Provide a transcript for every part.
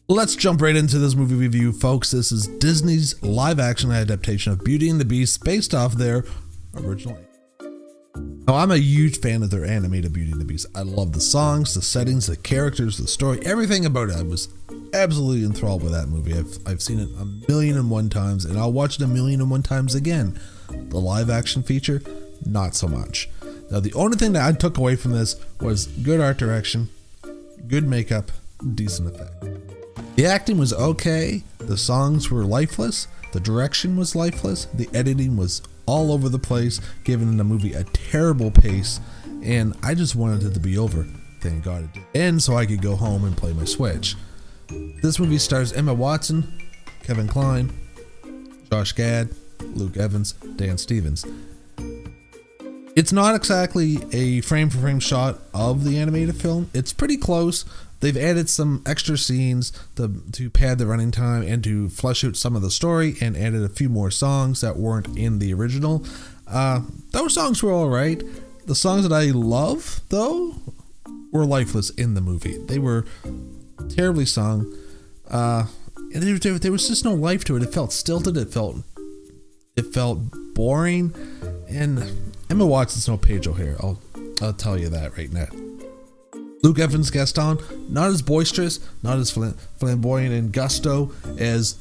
Let's jump right into this movie review, folks. This is Disney's live-action adaptation of Beauty and the Beast based off their original. Now, I'm a huge fan of their animated Beauty and the Beast. I love the songs, the settings, the characters, the story, everything about it. I was absolutely enthralled with that movie. I've seen it 1,000,001 times, and I'll watch it 1,000,001 times again. The live-action feature, not so much. Now, the only thing that I took away from this was good art direction, good makeup, decent effect. The acting was okay, the songs were lifeless, the direction was lifeless, the editing was all over the place, giving the movie a terrible pace, and I just wanted it to be over. Thank God it did end so I could go home and play my Switch. This movie stars Emma Watson, Kevin Kline, Josh Gad, Luke Evans, Dan Stevens. It's not exactly a frame-for-frame shot of the animated film. It's pretty close. They've added some extra scenes to pad the running time and to flesh out some of the story, and added a few more songs that weren't in the original. Those songs were alright. The songs that I love, though, were lifeless in the movie. They were terribly sung. And there was just no life to it. It felt stilted. It felt boring. And Emma Watson's no Paige O'Hare. I'll tell you that right now. Luke Evans Gaston, not as boisterous, not as flamboyant and gusto as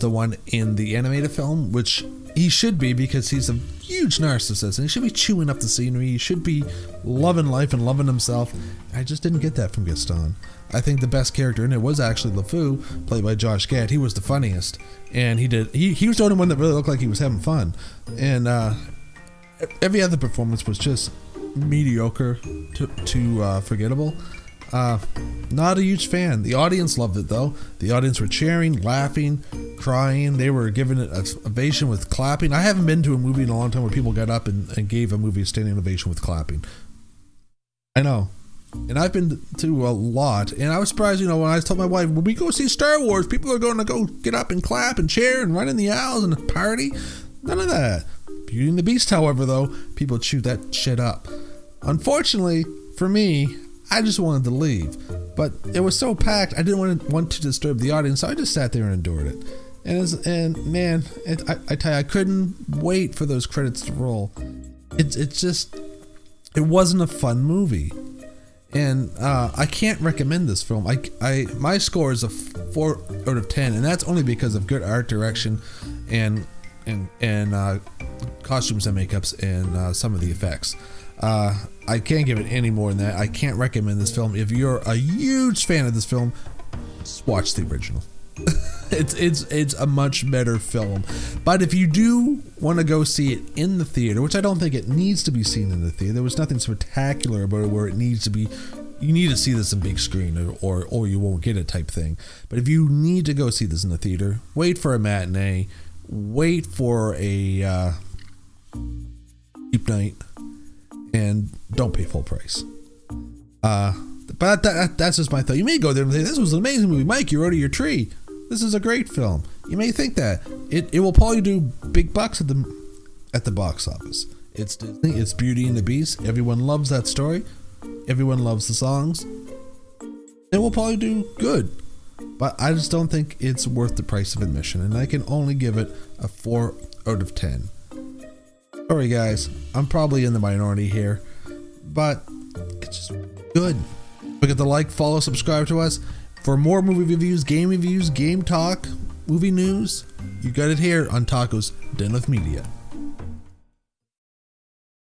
the one in the animated film, which he should be, because he's a huge narcissist and he should be chewing up the scenery. He should be loving life and loving himself. I just didn't get that from Gaston. I think the best character in it was actually LeFou, played by Josh Gad. He was the funniest, and he was the only one that really looked like he was having fun. And every other performance was just mediocre to forgettable. Not a huge fan. The audience loved it, though. The audience were cheering, laughing, crying. They were giving it an ovation with clapping. I haven't been to a movie in a long time where people got up and gave a movie a standing ovation with clapping. I know. And I've been to a lot, and I was surprised, when I told my wife, when we go see Star Wars, people are going to go get up and clap and cheer and run in the aisles and party. None of that. Beauty and the Beast, however, though, people chewed that shit up. Unfortunately, for me, I just wanted to leave. But it was so packed, I didn't want to disturb the audience, so I just sat there and endured it. I tell you, I couldn't wait for those credits to roll. It wasn't a fun movie. And I can't recommend this film. My score is a 4 out of 10, and that's only because of good art direction and costumes and makeups and some of the effects. I can't give it any more than that. I can't recommend this film. If you're a huge fan of this film, just watch the original. It's a much better film. But if you do want to go see it in the theater, which I don't think it needs to be seen in the theater, there was nothing spectacular about it where it needs to be, you need to see this in big screen or you won't get it type thing. But if you need to go see this in the theater, wait for a matinee, wait for a cheap night, and don't pay full price. But that's just my thought. You may go there and say, this was an amazing movie. Mike, you're out of your tree. This is a great film. You may think that. It will probably do big bucks at the box office. It's Disney. It's Beauty and the Beast. Everyone loves that story. Everyone loves the songs. It will probably do good. But I just don't think it's worth the price of admission. And I can only give it a 4 out of 10. Sorry guys, I'm probably in the minority here. But it's just good. Forget to like, follow, subscribe to us. For more movie reviews, game talk, movie news, you got it here on Taco's Den of Media.